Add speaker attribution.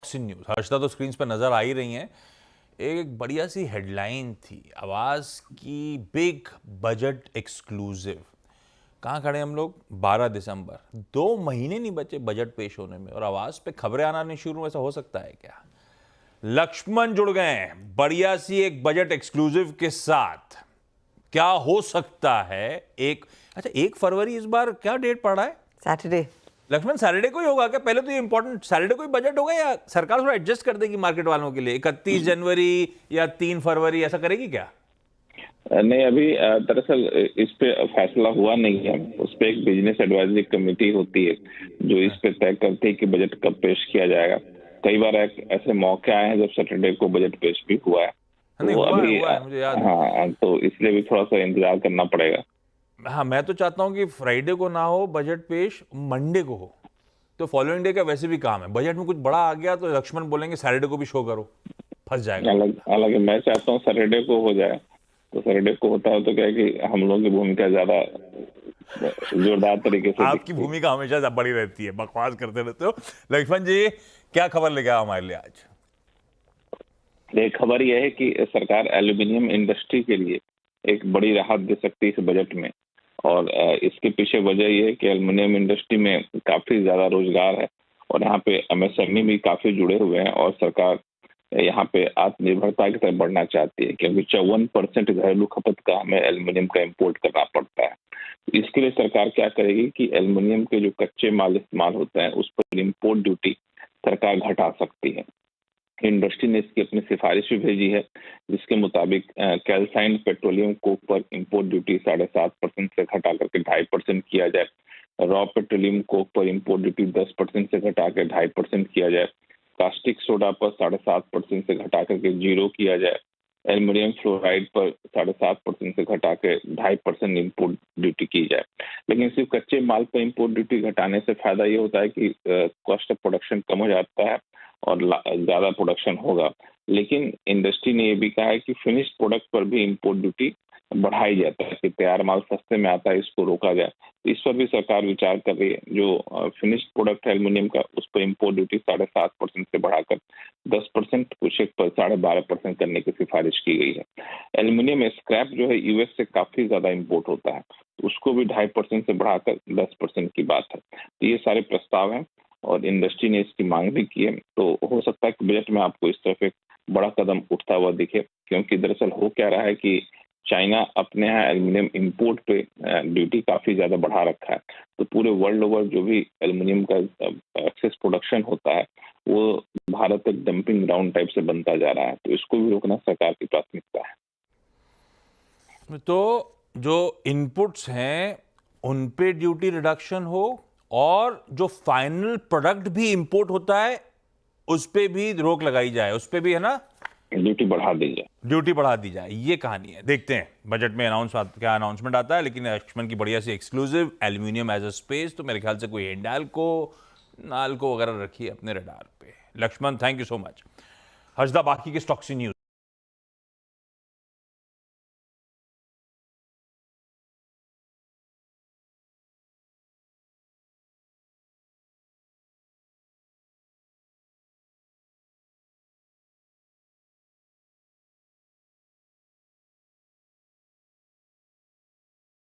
Speaker 1: News Harshada तो screen पर नजर आ ही रही हैं। एक बढ़िया सी हेडलाइन थी आवाज की, बिग बजट एक्सक्लूसिव। कहाँ खड़े हम लोग? 12 दिसंबर, 2 महीने नहीं बचे बजट पेश होने में और आवाज पे खबरें आना नहीं शुरू। ऐसा हो सकता है क्या? लक्ष्मण जुड़ गए हैं बढ़िया सी एक बजट एक्सक्लूसिव के साथ। क्या हो सकता है? अच्छा, 1 फरवरी इस बार क्या डेट पड़ रहा है?
Speaker 2: सैटरडे।
Speaker 1: लक्ष्मण, सैटरडे को ही होगा क्या? पहले तो ये इंपॉर्टेंट, सैटरडे को ही बजट होगा या सरकार थोड़ा एडजस्ट कर देगी मार्केट वालों के लिए? 31 जनवरी या 3 फरवरी ऐसा करेगी क्या?
Speaker 3: नहीं, अभी दरअसल इस पे फैसला हुआ नहीं है। उस पे एक बिजनेस एडवाइजरी कमेटी होती है जो इस पे तय करती है कि बजट कब पेश किया जाएगा। कई बार ऐसे मौके आए हैं जब सैटरडे को बजट पेश भी हुआ है।
Speaker 1: नहीं,
Speaker 3: तो अभी
Speaker 1: हुआ है, मुझे याद है।
Speaker 3: हाँ, तो इसलिए भी थोड़ा सा इंतजार करना पड़ेगा।
Speaker 1: हाँ, मैं तो चाहता हूँ कि फ्राइडे को ना हो बजट पेश, मंडे को हो। तो फॉलोइंग डे का वैसे भी काम है, बजट में कुछ बड़ा आ गया तो लक्ष्मण बोलेंगे सैटरडे को भी शो करो, फंस जाएगा।
Speaker 3: हालांकि मैं चाहता हूँ सैटरडे को हो जाए। तो सैटरडे को होता है तो क्या है कि हम लोगों की भूमिका ज्यादा जोरदार तरीके से
Speaker 1: आपकी भूमिका हमेशा बड़ी रहती है, बकवास करते रहते हो। लक्ष्मण जी, क्या खबर लेके आया हमारे लिए आज?
Speaker 3: एक खबर यह है कि सरकार एल्यूमिनियम इंडस्ट्री के लिए एक बड़ी राहत दे सकती है इस बजट में। और इसके पीछे वजह यह है कि एल्यूमिनियम इंडस्ट्री में काफी ज्यादा रोजगार है और यहाँ पे एमएसएमई भी काफी जुड़े हुए हैं। और सरकार यहाँ पे आत्मनिर्भरता की तरफ बढ़ना चाहती है, क्योंकि 54% घरेलू खपत का हमें एल्यूमिनियम का इम्पोर्ट करना पड़ता है। इसके लिए सरकार क्या करेगी कि एल्यूमिनियम के जो कच्चे माल इस्तेमाल होते हैं उस पर इम्पोर्ट ड्यूटी सरकार घटा सकती है। इंडस्ट्री ने इसकी अपनी सिफारिश भी भेजी है, जिसके मुताबिक कैल्साइंड पेट्रोलियम कोक पर इंपोर्ट ड्यूटी 7.5% से घटा करके 2.5% किया जाए। रॉ पेट्रोलियम कोक पर इंपोर्ट ड्यूटी 10% से घटा के 2.5% किया जाए। कास्टिक सोडा पर 7.5% से घटा करके 0 किया जाए। एल्युमिनियम फ्लोराइड पर 7.5% से घटा के 2.5% इम्पोर्ट ड्यूटी की जाए। लेकिन सिर्फ कच्चे माल पर इम्पोर्ट ड्यूटी घटाने से फायदा ये होता है कि कॉस्ट ऑफ प्रोडक्शन कम हो जाता है और ज्यादा प्रोडक्शन होगा। लेकिन इंडस्ट्री ने ये भी कहा है कि फिनिश्ड प्रोडक्ट पर भी इम्पोर्ट ड्यूटी बढ़ाई जाता है, कि तैयार माल सस्ते में आता है, इसको रोका जाए। इस पर भी सरकार विचार कर रही है। जो फिनिश्ड प्रोडक्ट है एल्युमिनियम का, उस पर इम्पोर्ट ड्यूटी 7.5% से बढ़ाकर 10%, कुछ एक पर 12.5% करने की सिफारिश की गई है। एल्युमिनियम स्क्रैप जो है यूएस से काफी ज्यादा इम्पोर्ट होता है, तो उसको भी 2.5% से बढ़ाकर 10% की बात है। तो ये सारे प्रस्ताव हैं और इंडस्ट्री ने इसकी मांग भी की है। तो हो सकता है कि बजट में आपको इस तरफ एक बड़ा कदम उठता हुआ दिखे, क्योंकि दरअसल हो क्या रहा है कि चाइना अपने यहाँ एल्युमिनियम इंपोर्ट पे ड्यूटी काफी ज्यादा बढ़ा रखा है। तो पूरे वर्ल्ड ओवर जो भी एल्युमिनियम का एक्सेस प्रोडक्शन होता है वो भारत एक डंपिंग ग्राउंड टाइप से बनता जा रहा है। तो इसको भी रोकना सरकार की प्राथमिकता है।
Speaker 1: तो जो इनपुट्स हैं उन पे ड्यूटी रिडक्शन हो और जो फाइनल प्रोडक्ट भी इंपोर्ट होता है उस पे भी रोक लगाई जाए, उस पे भी, है ना,
Speaker 3: ड्यूटी बढ़ा दी जाए।
Speaker 1: ड्यूटी बढ़ा दी जाए। ये कहानी है। देखते हैं बजट में क्या अनाउंसमेंट आता है। लेकिन लक्ष्मण की बढ़िया सी exclusive, aluminium edge a space, तो मेरे ख्याल से कोई हिंडाल्को नाल्को वगैरह रखिए अपने रडार पे। Laxman, thank you so much. Harshada, बाकी के स्टॉक्स न्यूज।